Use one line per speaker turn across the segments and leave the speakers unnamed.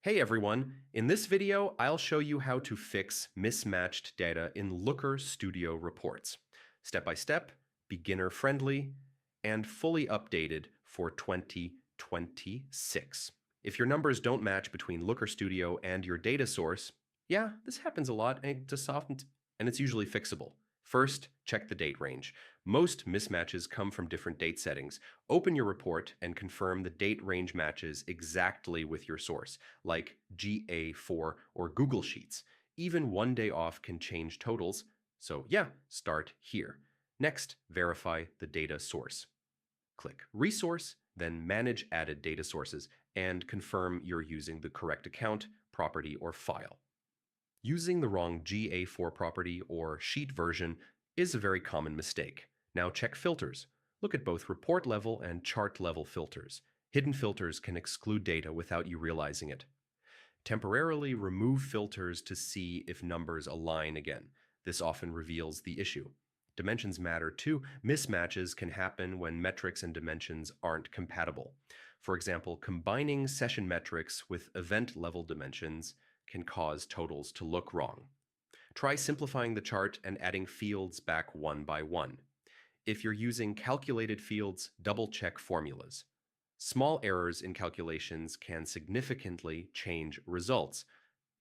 Hey everyone, in this video I'll show you how to fix mismatched data in Looker Studio reports. Step by step, beginner friendly, and fully updated for 2026. If your numbers don't match between Looker Studio and your data source, yeah, this happens a lot and it's usually fixable. First, check the date range. Most mismatches come from different date settings. Open your report and confirm the date range matches exactly with your source, like GA4 or Google Sheets. Even one day off can change totals, so yeah, start here. Next, verify the data source. Click Resource, then Manage Added Data Sources, and confirm you're using the correct account, property, or file. Using the wrong GA4 property or sheet version is a very common mistake. Now check filters. Look at both report level and chart level filters. Hidden filters can exclude data without you realizing it. Temporarily remove filters to see if numbers align again. This often reveals the issue. Dimensions matter too. Mismatches can happen when metrics and dimensions aren't compatible. For example, combining session metrics with event level dimensions can cause totals to look wrong. Try simplifying the chart and adding fields back one by one. If you're using calculated fields, double-check formulas. Small errors in calculations can significantly change results.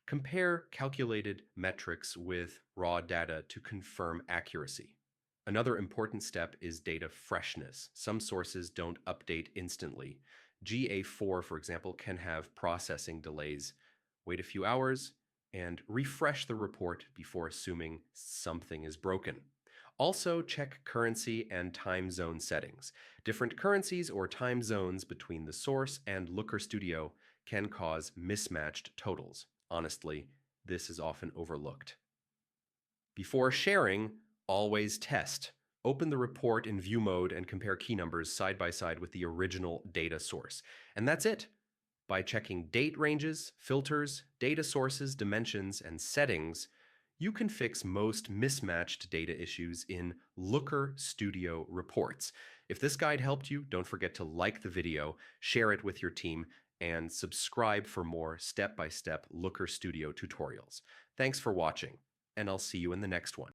Compare calculated metrics with raw data to confirm accuracy. Another important step is data freshness. Some sources don't update instantly. GA4, for example, can have processing delays. Wait a few hours and refresh the report before assuming something is broken. Also, check currency and time zone settings. Different currencies or time zones between the source and Looker Studio can cause mismatched totals. Honestly, this is often overlooked. Before sharing, always test. Open the report in view mode and compare key numbers side by side with the original data source. And that's it. By checking date ranges, filters, data sources, dimensions, and settings, you can fix most mismatched data issues in Looker Studio reports. If this guide helped you, don't forget to like the video, share it with your team, and subscribe for more step-by-step Looker Studio tutorials. Thanks for watching, and I'll see you in the next one.